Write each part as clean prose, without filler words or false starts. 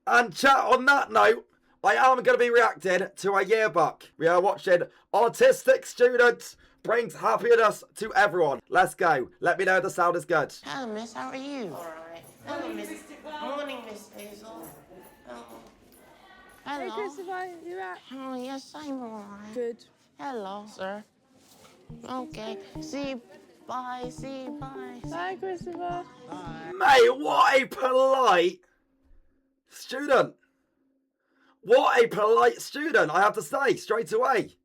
And chat, on that note, I am going to be reacting to a yearbook. We are watching Autistic Students Brings Happiness to Everyone. Let's go. Let me know if the sound is good. Hello, miss. How are you? All right. Hello, miss. Morning, Miss Hazel. Hello. Hey, Christopher, you right? Oh, yes, I'm all right. Good. Hello, sir. Okay. See you. Bye. See you. Bye. Bye, Christopher. Bye. Mate, what a polite student. What a polite student, I have to say, straight away.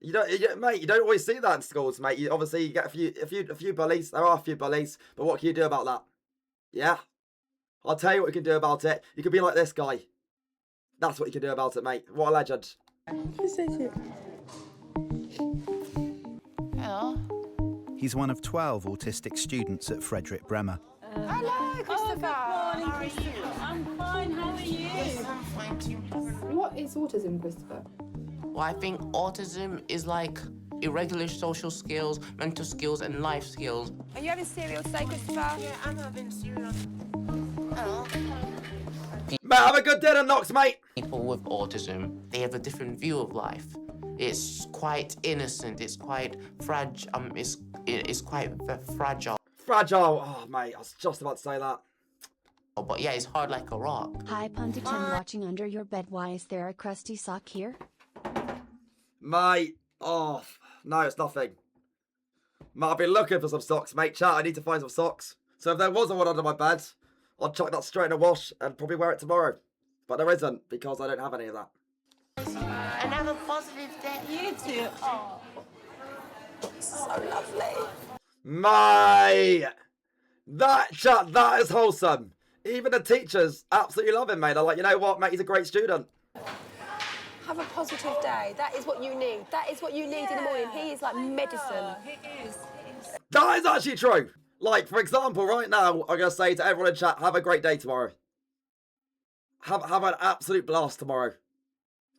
Mate, you don't always see that in schools, mate. Obviously, you get a few bullies. There are a few bullies, but what can you do about that? Yeah? I'll tell you what you can do about it. You can be like this guy. That's what you can do about it, mate. What a legend. Hello. He's one of 12 autistic students at Frederick Bremer. Hello, Christopher. How are you? I'm fine. How are you? Yes, I'm fine too. What is autism, Christopher? Well, I think autism is like irregular social skills, mental skills, and life skills. Are you having cereal today, Christopher? Yeah, I'm having cereal. Hello. Mate, have a good dinner, Knox, mate. People with autism, they have a different view of life. It's quite innocent. It's quite fragile. It's quite fragile. Fragile. Oh, mate, I was just about to say that. But yeah, it's hard like a rock. Hi, Punditon watching under your bed. Why is there a crusty sock here? Mate, oh, no, it's nothing. Mate, I've been looking for some socks, mate. Chat, I need to find some socks. So if there was one under my bed, I'd chuck that straight in a wash and probably wear it tomorrow. But there isn't, because I don't have any of that. And have a positive day. You too. Oh. So lovely. Mate, that is wholesome. Even the teachers absolutely love him, mate. They're like, you know what, mate, he's a great student. Have a positive day. That is what you need. That is what you need in the morning. He is like medicine. He is. That is actually true. Like, for example, right now, I'm going to say to everyone in chat, have a great day tomorrow. Have an absolute blast tomorrow. Do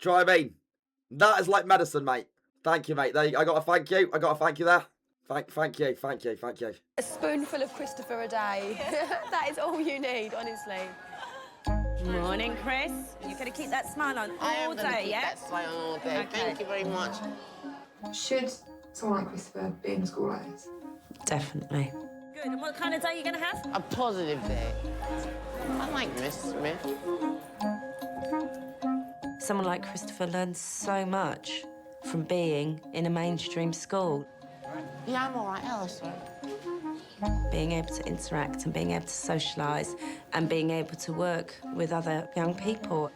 you know what I mean? That is like medicine, mate. Thank you, mate. There you go. I got to thank you. I got to thank you there. Thank you. A spoonful of Christopher a day. That is all you need, honestly. Morning, Chris. You're going to keep that smile on all day, yeah? That smile on all day. Okay. Thank you very much. Should someone like Christopher be in a school like this? Definitely. Good. And what kind of day are you going to have? A positive day. I like Miss Smith. Someone like Christopher learns so much from being in a mainstream school. Yeah, I'm all right. Hello, sir. Being able to interact and being able to socialise and being able to work with other young people.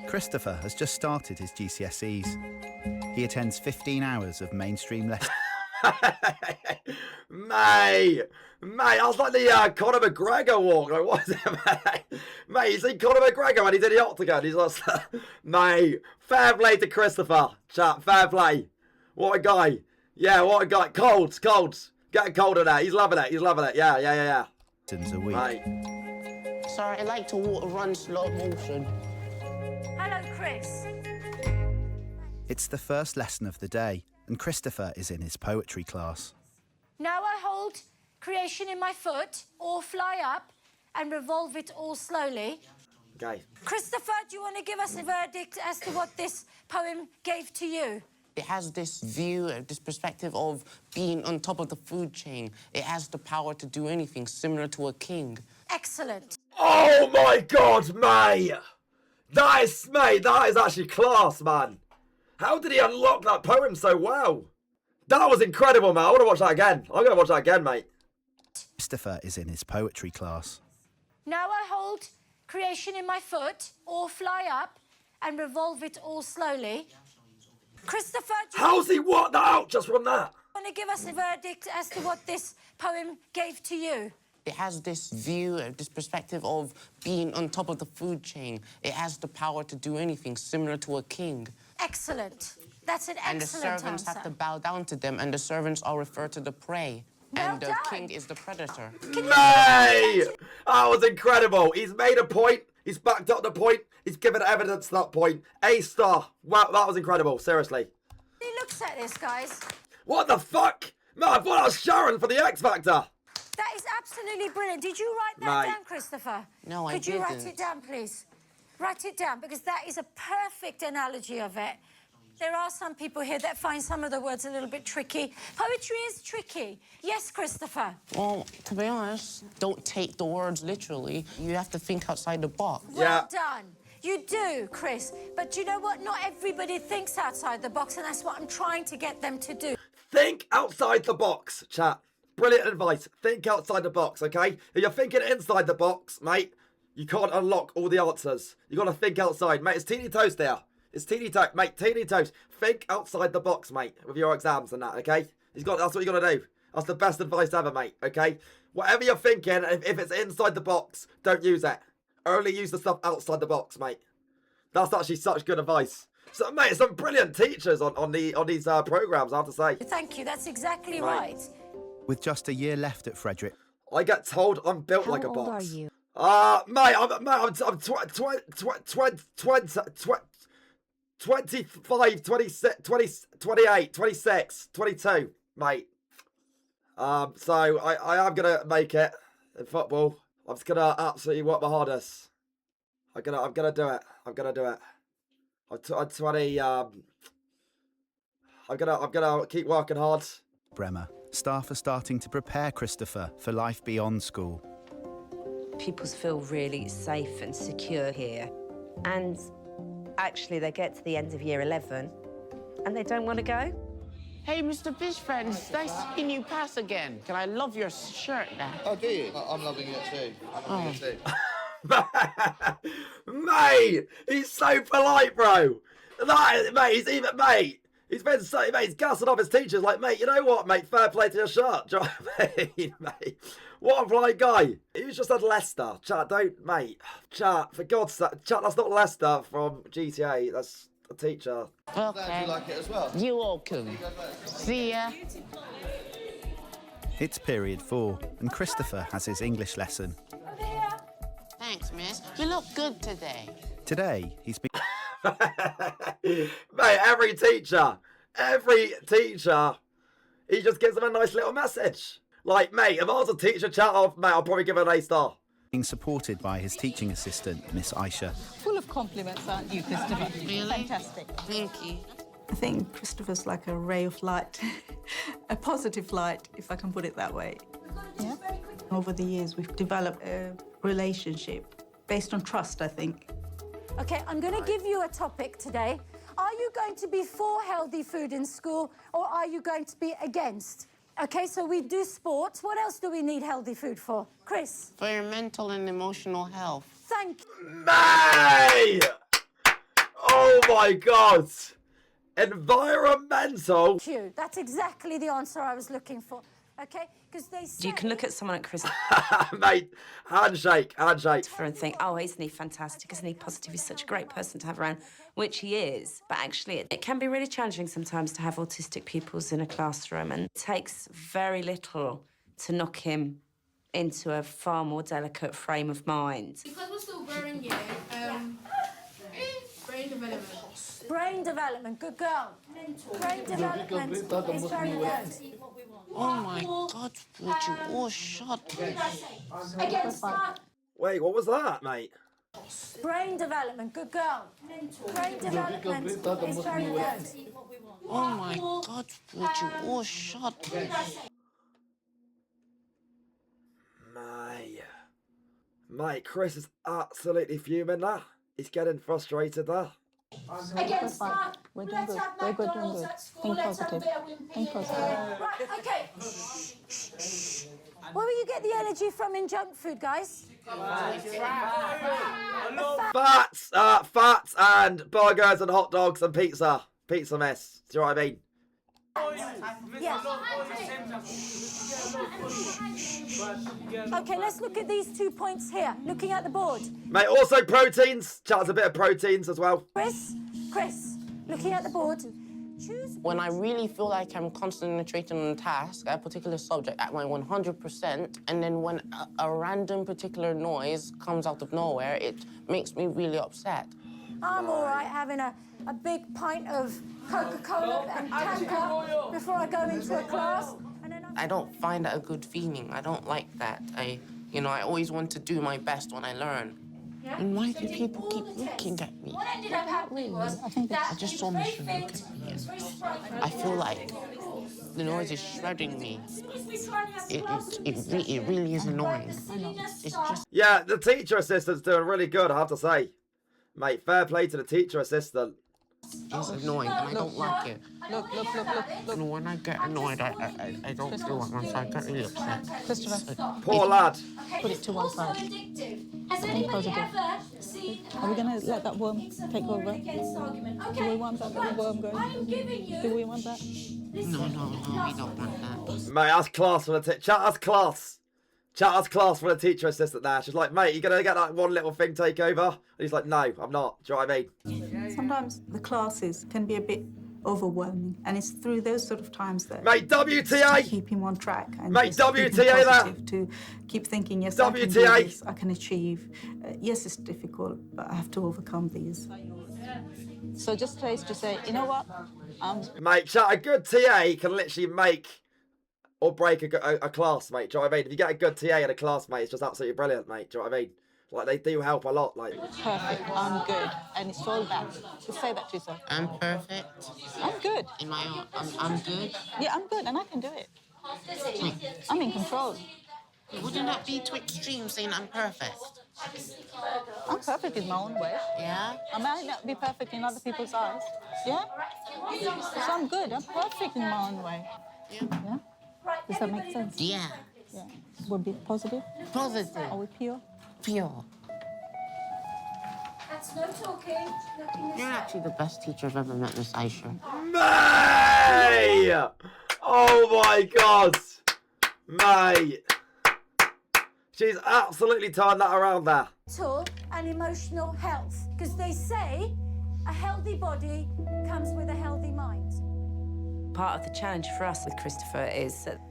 Christopher has just started his GCSEs. He attends 15 hours of mainstream lessons. Mate, I was like the Conor McGregor walk. Like, what is it, mate? Mate, you see Conor McGregor when he's in the octagon. He's like, mate, fair play to Christopher. Chat, fair play. What a guy. Yeah, what a guy. Colds. Getting colder there. He's loving it. Yeah. A week. Mate. Sorry, I like to run slow motion. Hello, Chris. It's the first lesson of the day, and Christopher is in his poetry class. Now I hold creation in my foot, or fly up and revolve it all slowly. Okay. Christopher, do you want to give us a verdict as to what this poem gave to you? It has this view, this perspective of being on top of the food chain. It has the power to do anything, similar to a king. Excellent. Oh my God, mate! That is actually class, man. How did he unlock that poem so well? That was incredible, man. I want to watch that again. I'm going to watch that again, mate. Christopher is in his poetry class. Now I hold creation in my foot, or fly up and revolve it all slowly. Christopher, do you How's he worked that out just from that? want to give us a verdict as to what this poem gave to you? It has this view, this perspective of being on top of the food chain. It has the power to do anything, similar to a king. Excellent. That's an And the excellent servants answer. have to bow down to them, and the servants are referred to the prey. Well And the done. king is the predator. Mate! That was incredible. He's made a point. He's backed up the point. He's given evidence to that point. A star. Wow, that was incredible. Seriously. He looks at this, guys. What the fuck? Man, I thought that was Sharon for the X Factor. That is absolutely brilliant. Did you write that Mate. down, Christopher? No, I Could you write didn't. it down, please? Write it down, because that is a perfect analogy of it. There are some people here that find some of the words a little bit tricky. Poetry is tricky. Yes, Christopher? Well, to be honest, don't take the words literally. You have to think outside the box. Well done. You do, Chris. But you know what? Not everybody thinks outside the box, and that's what I'm trying to get them to do. Think outside the box, chat. Brilliant advice. Think outside the box, okay? If you're thinking inside the box, mate, you can't unlock all the answers. You got to think outside. Mate, it's teeny toast there. It's teeny toast, mate, teeny toast. Think outside the box, mate, with your exams and that, okay? That's what you got to do. That's the best advice ever, mate, okay? Whatever you're thinking, if it's inside the box, don't use it. Only use the stuff outside the box, mate. That's actually such good advice. So, mate, some brilliant teachers on these programs, I have to say. Thank you. That's exactly right. With just a year left at Frederick, I get told I'm built like a box. How old are you? Mate, I'm 25, 26, 20, 28, 26, 22, mate. So I am gonna make it in football. I'm just gonna absolutely work my hardest. I'm gonna do it. I'm gonna do it. I'm 20. I'm gonna keep working hard. Bremer, staff are starting to prepare Christopher for life beyond school. Pupils feel really safe and secure here. And actually, they get to the end of year 11 and they don't want to go. Hey, Mr. Fish Friend, it's nice seeing you pass again. Can I love your shirt now? Oh, do you? I'm loving it too. I'm loving it too. Mate, he's so polite, bro. Mate, he's been so, mate, he's gassing up his teachers like, mate, you know what, mate, fair play to your shirt. Do you know what I mean, mate? What a polite guy. He was just at Leicester. Chat, mate, chat, for God's sake, chat, that's not Leicester from GTA, that's a teacher. Glad you like it as well. You're welcome. See ya. It's period 4, and Christopher has his English lesson. Thanks, miss. You look good today. Today, he's been... Mate, every teacher, he just gives them a nice little message. Like, mate, if I was a teacher, chat, mate, I'll probably give it an A-star. being supported by his teaching assistant, Miss Aisha. Full of compliments, aren't you, Christopher? Really? Fantastic. Thank you. I think Christopher's like a ray of light, a positive light, if I can put it that way. Yeah. Over the years, we've developed a relationship based on trust, I think. OK, I'm going to give you a topic today. Are you going to be for healthy food in school, or are you going to be against? OK, so we do sports. What else do we need healthy food for? Chris? For your mental and emotional health. Thank you. May! Oh, my God. Environmental. Thank you. That's exactly the answer I was looking for. OK? Because they say... You can look at someone like Chris... Mate, handshake. ...and think, oh, isn't he fantastic? Isn't he positive? He's such a great person to have around, which he is. But actually, it can be really challenging sometimes to have autistic pupils in a classroom, and it takes very little to knock him into a far more delicate frame of mind. Because we're still growing, brain development. Brain development, good girl. Brain development is very good. Oh, my God, would you all shut Against Wait, what was that, mate? brain development, good girl. Brain development is very good. Oh, my God, would you all shut Mate, Chris is absolutely fuming there. He's getting frustrated there. Against that, We're doing let's good. have We're good, McDonald's doing good. at school, Think let's have positive. beer with Think positive. Right, OK. Where will you get the energy from in junk food, guys? Fats and burgers and hot dogs and pizza. Pizza mess. Do you know what I mean? Yeah. OK, let's look at these 2 points here, looking at the board. Mate, also proteins. Chat's a bit of proteins as well. Chris, looking at the board. Choose. When I really feel like I'm concentrating on a task, a particular subject at my 100%, and then when a random particular noise comes out of nowhere, it makes me really upset. I'm all right having a big pint of Coca-Cola and Tanka before I go into a class. And then I don't find that a good feeling. I don't like that. I always want to do my best when I learn. And why do people keep looking at me? What ended up happening was I just saw Mr. look at me. I feel like the noise is shredding me. It really is annoying. It's just... Yeah, the teacher assistant's doing really good, I have to say. Mate, fair play to the teacher assistant. It's annoying, and I don't like it. Look. And when I get annoyed, I don't feel like myself. I get really upset. Christopher, Poor lad. put it to one side. Has Think anybody positive. ever seen Are we going to let that worm take over? against argument? Do we Okay, want that little worm going? I'm giving you. Do we want that? No, we don't want that. Mate, that's class for the teacher. Chat, that's class. Chat, that's class for the teacher assistant there. She's like, mate, you going to get that one little thing take over? And he's like, no, I'm not. Do you know what I mean? Sometimes the classes can be a bit overwhelming, and it's through those sort of times that Mate, to WTA! keep him on track and Mate, just keep him WTA that! positive, to keep thinking, yes, I can do WTA! this, I can achieve. Yes, it's difficult, but I have to overcome these. So just tries to say, you know what? Mate, chat, a good TA can literally make or break a class, mate. Do you know what I mean? If you get a good TA in a class, mate, it's just absolutely brilliant, mate. Do you know what I mean? Like, they do help a lot, like... Perfect, I'm good, and it's all that. Just say that to yourself. I'm perfect. I'm good. In my own, I'm good. Yeah, I'm good, and I can do it. I'm in control. Wouldn't that be too extreme saying I'm perfect? I'm perfect in my own way. Yeah? I might not be perfect in other people's eyes. Yeah? So I'm good. I'm perfect in my own way. Yeah? Does that make sense? Yeah. Yeah. We're be positive? Positive. Are we pure? Pure. That's no talking. You're actually the best teacher I've ever met, Miss Aisha. Mate! Oh my God! Mate! She's absolutely turned that around there. Mental and emotional health, because they say a healthy body comes with a healthy mind. Part of the challenge for us with Christopher is that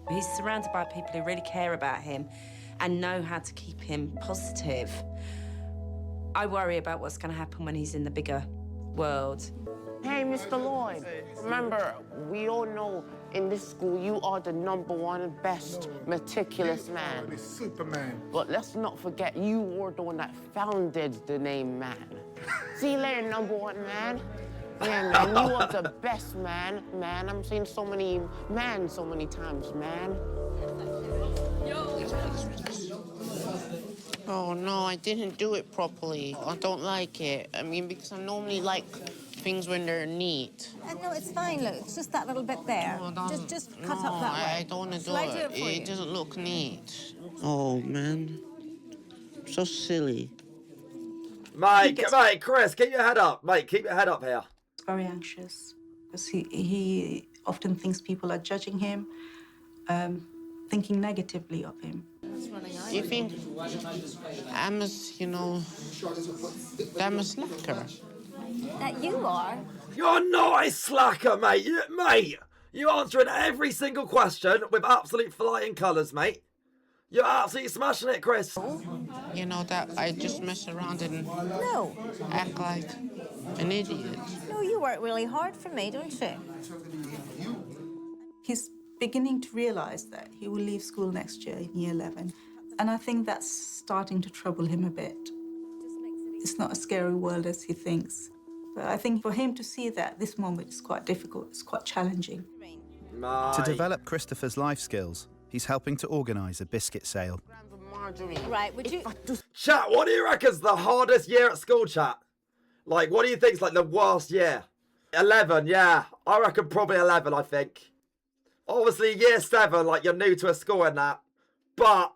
he's surrounded by people who really care about him and know how to keep him positive. I worry about what's going to happen when he's in the bigger world. Hey, Mr. Lloyd, remember, we all know in this school you are the #1 best meticulous man. Superman. But let's not forget you were the one that founded the name man. See you later, #1 man. Yeah, man, you are the best man. I'm saying so many man so many times, man. Oh, no, I didn't do it properly. I don't like it. I mean, because I normally like things when they're neat. No, it's fine, look. It's just that little bit there. Just cut up that way. I don't want to do Shall I do it. it for you? It doesn't look neat. Oh, man. So silly. Mate, Chris, keep your head up. Mate, keep your head up here. He's very anxious because he often thinks people are judging him, thinking negatively of him. You think I'm a slacker? That you are. You're not a slacker, mate. You answering every single question with absolute flying colours, mate. You're absolutely smashing it, Chris. You know that I just mess around and No. act like an idiot. No, you work really hard for me, don't you? He's beginning to realise that he will leave school next year in year 11. And I think that's starting to trouble him a bit. It's not a scary world as he thinks. But I think for him to see that this moment is quite difficult, it's quite challenging. To develop Christopher's life skills, he's helping to organise a biscuit sale. Right, would you... Chat, what do you reckon's the hardest year at school, chat? Like, what do you think's like the worst year? 11, yeah. I reckon probably 11, I think. Obviously, year 7, like, you're new to a school and that. But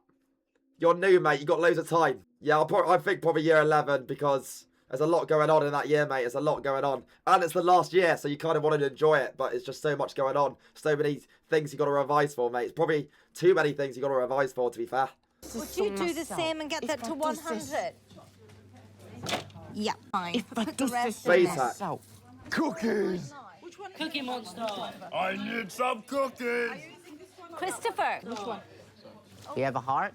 you're new, mate. You got loads of time. Yeah, I think probably year 11 because there's a lot going on in that year, mate. There's a lot going on. And it's the last year, so you kind of want to enjoy it. But it's just so much going on. So many things you got to revise for, mate. It's probably too many things you got to revise for, to be fair. Would you do the same and get that to 100? Yeah, fine. If I do this Please, myself. Cookies. Cookie Monster. I need some cookies. Christopher. Which one? You have a heart?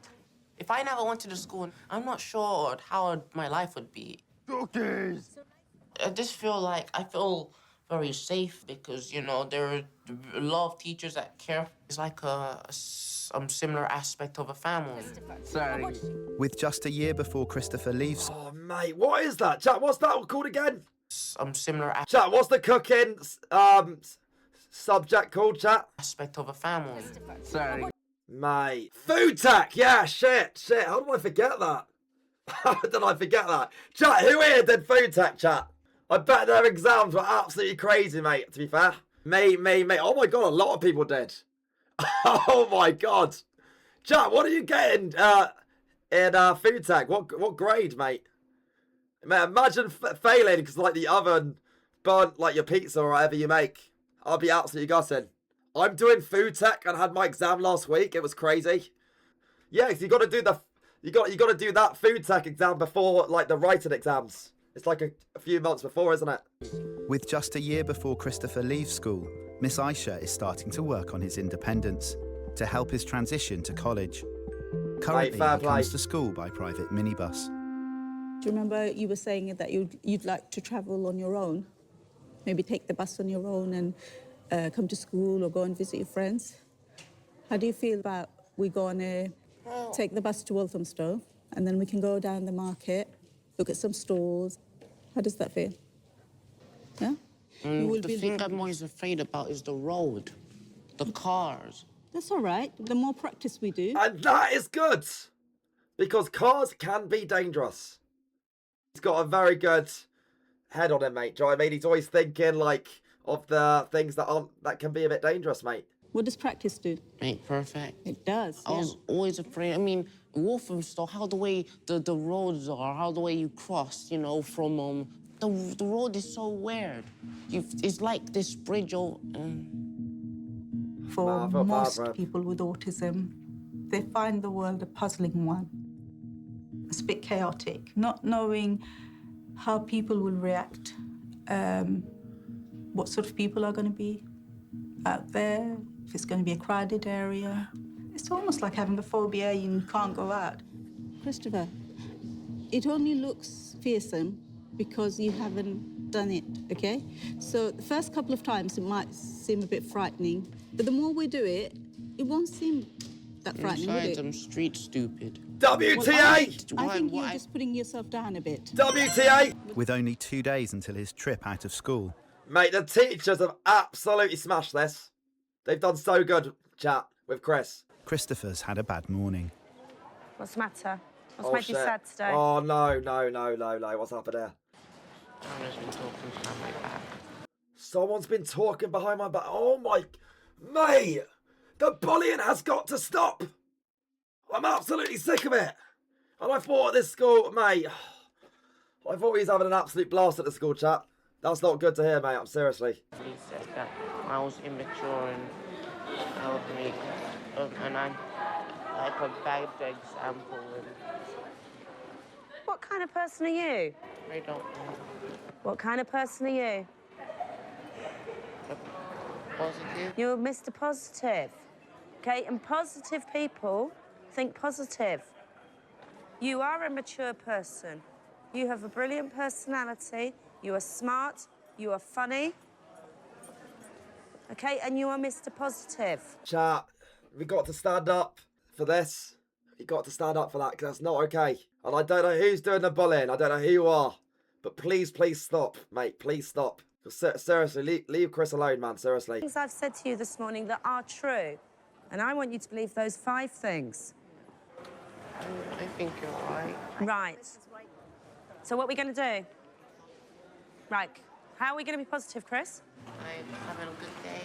If I never went to the school, I'm not sure how my life would be. Cookies. I just feel like I feel very safe because, you know, there are a lot of teachers that care. It's like a similar aspect of a family. Sorry. With just a year before Christopher leaves... Oh, mate, what is that? Chat, what's that called again? Similar Chat, what's the cooking subject called, chat? aspect of a family. Sorry. Mate. Food tech, yeah, shit. How did I forget that? How did I forget that? Chat, who here did food tech, chat? I bet their exams were absolutely crazy, mate, to be fair. Mate. Oh my god, a lot of people did. Oh my god. Chat, what are you getting in food tech? What grade, mate? Mate, imagine failing because like the oven burnt like your pizza or whatever you make. I'll be absolutely gutted. I'm doing food tech and had my exam last week. It was crazy. Yeah, cause you got to do to do that food tech exam before like the writing exams. It's like a few months before, isn't it? With just a year before Christopher leaves school, Miss Aisha is starting to work on his independence to help his transition to college. Currently, he comes to school by private minibus. Do you remember you were saying that you'd like to travel on your own? Maybe take the bus on your own and come to school or go and visit your friends? How do you feel about we go on take the bus to Walthamstow and then we can go down the market, look at some stores? How does that feel? Yeah? The thing I'm always afraid about is the road, the cars. That's all right. The more practice we do... And that is good! Because cars can be dangerous. He's got a very good head on him, mate. Do you know what I mean? He's always thinking, like, of the things that can be a bit dangerous, mate. What does practice do? Ain't perfect. It does, I was always afraid. I mean, Walthamstow, how the way the roads are, how the way you cross, you know, from... The road is so weird. It's like this bridge over... For most people with autism, they find the world a puzzling one. It's a bit chaotic, not knowing how people will react, what sort of people are going to be out there, if it's going to be a crowded area. It's almost like having a phobia and you can't go out. Christopher, it only looks fearsome because you haven't done it, okay? So the first couple of times it might seem a bit frightening, but the more we do it, it won't seem that frightening, will it? I'm street stupid. WTA! I think you're just putting yourself down a bit. WTA! With only 2 days until his trip out of school. Mate, the teachers have absolutely smashed this. They've done so good, chat, with Chris. Christopher's had a bad morning. What's the matter? What's made you sad today? Oh, no. What's happened there? Someone's been talking behind my back. Someone's been talking behind my back. Oh, my... Mate! The bullying has got to stop! I'm absolutely sick of it! And I thought at this school, mate... I thought he was having an absolute blast at the school, chat. That's not good to hear, mate. I'm seriously. He said that I was immature and I'm like a bad example. What kind of person are you? I don't know. What kind of person are you? Positive? You're Mr. Positive. Okay, and positive people think positive. You are a mature person. You have a brilliant personality. You are smart. You are funny. Okay, and you are Mr. Positive. Chat, we got to stand up for this. We got to stand up for that, because that's not okay. And I don't know who's doing the bullying. I don't know who you are. But please stop, mate. Please stop. Seriously, leave Chris alone, man. Seriously. Things I've said to you this morning that are true. And I want you to believe those 5 things. I think you're right. Right. So what are we going to do? Right. How are we going to be positive, Chris? I'm having a good day.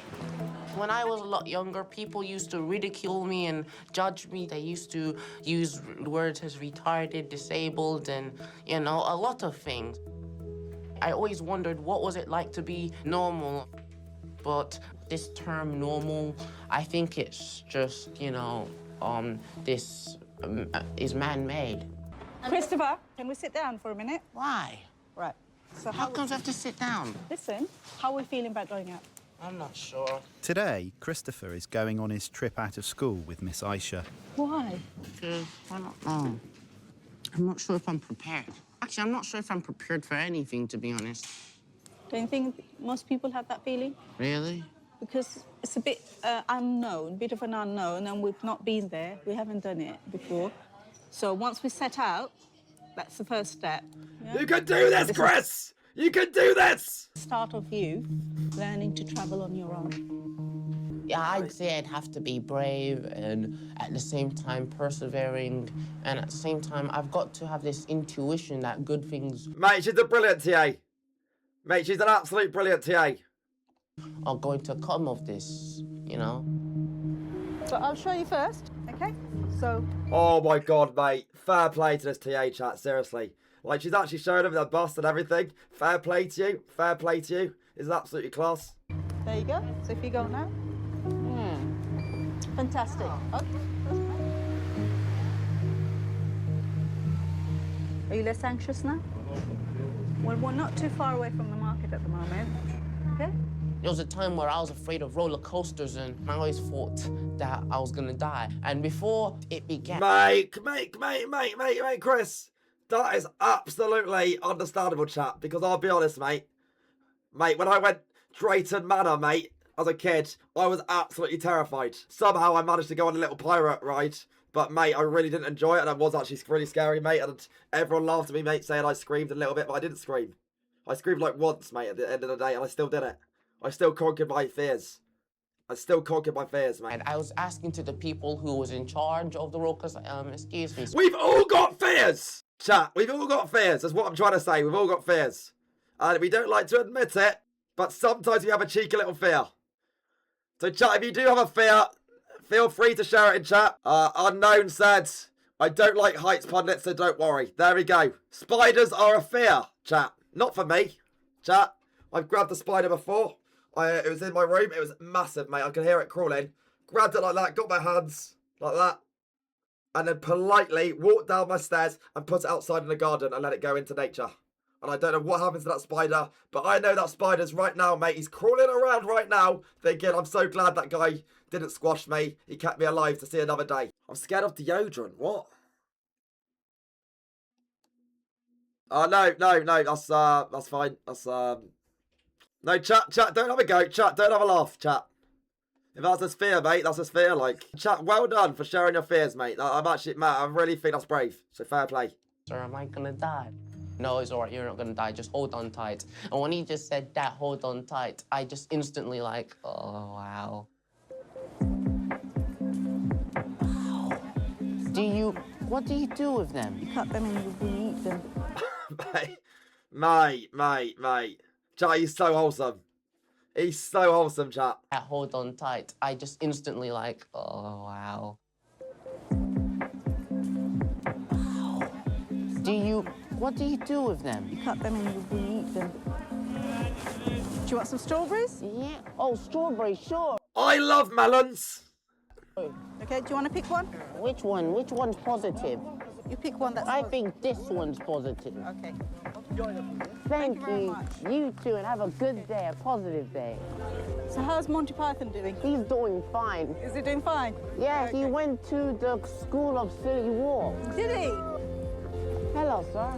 When I was a lot younger, people used to ridicule me and judge me. They used to use words as retarded, disabled, and, you know, a lot of things. I always wondered what was it like to be normal. But this term normal, I think it's just, you know, this is man-made. Christopher, can we sit down for a minute? Why? Right. So How comes I have to sit down? Listen, how are we feeling about going out? I'm not sure. Today, Christopher is going on his trip out of school with Miss Aisha. Why? Because I don't know. I'm not sure if I'm prepared. Actually, I'm not sure if I'm prepared for anything, to be honest. Don't you think most people have that feeling? Really? Because it's a bit unknown, bit of an unknown, and we've not been there. We haven't done it before. So once we set out, that's the first step. Yeah? You can do this, Chris! You can do this! Start of you learning to travel on your own. Yeah, I'd say I'd have to be brave and at the same time persevering. And at the same time, I've got to have this intuition that good things... Mate, she's a brilliant TA. Mate, she's an absolute brilliant TA. ...are going to come of this, you know? So I'll show you first, okay? So... Oh my God, mate. Fair play to this TA chat, seriously. Like, she's actually showing him the bust and everything. Fair play to you. Fair play to you. It's absolutely class. There you go. So if you go now. Fantastic. Okay. Are you less anxious now? Well, we're not too far away from the market at the moment. Okay? There was a time where I was afraid of roller coasters and I always thought that I was gonna die. And before it began... Mate, Chris. That is absolutely understandable, chat. Because I'll be honest, mate. Mate, when I went Drayton Manor, mate, as a kid, I was absolutely terrified. Somehow I managed to go on a little pirate ride. But, mate, I really didn't enjoy it. And it was actually really scary, mate. And everyone laughed at me, mate, saying I screamed a little bit. But I didn't scream. I screamed like once, mate, at the end of the day. And I still did it. I still conquered my fears. Mate. I was asking to the people who was in charge of the roller coaster, excuse me. We've all got fears! Chat, we've all got fears. That's what I'm trying to say. We've all got fears. And we don't like to admit it, but sometimes we have a cheeky little fear. So chat, if you do have a fear, feel free to share it in chat. Unknown said, I don't like heights, pundit, so don't worry. There we go. Spiders are a fear, chat. Not for me, chat. I've grabbed a spider before. It was in my room. It was massive, mate. I could hear it crawling. Grabbed it like that, got my hands like that. And then politely walked down my stairs and put it outside in the garden and let it go into nature. And I don't know what happens to that spider, but I know that spider's right now, mate. He's crawling around right now, thinking, I'm so glad that guy didn't squash me. He kept me alive to see another day. I'm scared of deodorant. What? No, that's fine. No, chat, don't have a go. Chat, don't have a laugh, chat. If that's his fear, mate, that's his fear, like. Chat, well done for sharing your fears, mate. I'm actually, Matt, I really think that's brave. So fair play. Sir, am I gonna die? No, it's all right, you're not gonna die, just hold on tight. And when he just said that, hold on tight, I just instantly like, oh, wow. What do you do with them? You cut them and you eat them. Mate. Chat, he's so wholesome. He's so wholesome, chat. That hold on tight, I just instantly like, oh, wow. What do you do with them? You cut them and you eat them. Do you want some strawberries? Yeah. Oh, strawberries, sure. I love melons. Okay, do you want to pick one? Which one? Which one's positive? You pick one that's... I think this one's positive. Okay. Thank you. Very much. You too, and have a good day, a positive day. So how's Monty Python doing? He's doing fine. Is he doing fine? Yeah, he went to the School of Silly Walk. Did he? Hello, sir.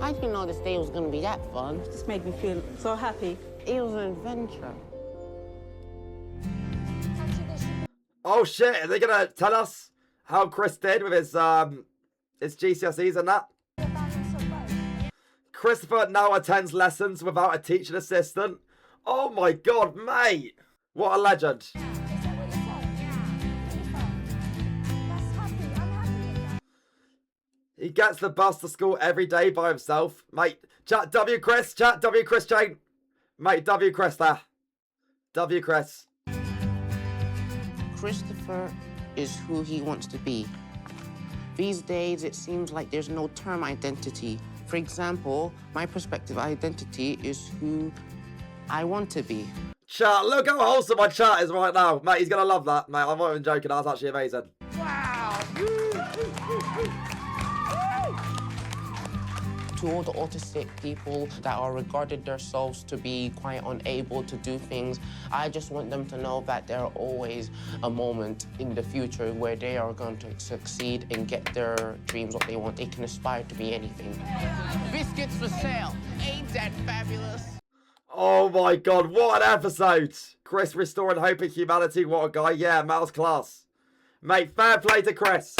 I didn't know this day was going to be that fun. It just made me feel so happy. It was an adventure. Oh shit, are they gonna tell us how Chris did with his GCSEs and that? Christopher now attends lessons without a teaching assistant. Oh my God, mate! What a legend. He gets the bus to school every day by himself. Mate, chat W Chris Jane. Mate, W Chris there. W Chris. Christopher is who he wants to be. These days, it seems like there's no term identity. For example, my perspective identity is who I want to be. Chat, look how wholesome my chat is right now. Mate, he's gonna love that. Mate, I'm not even joking. That's actually amazing. Wow! to all the autistic people that are regarded themselves to be quite unable to do things, I just want them to know that there are always a moment in the future where they are going to succeed and get their dreams what they want. They can aspire to be anything. Biscuits for sale. Ain't that fabulous? Oh my God, what an episode. Chris restoring hope in humanity. What a guy. Yeah, Mal's class. Mate, fair play to Chris.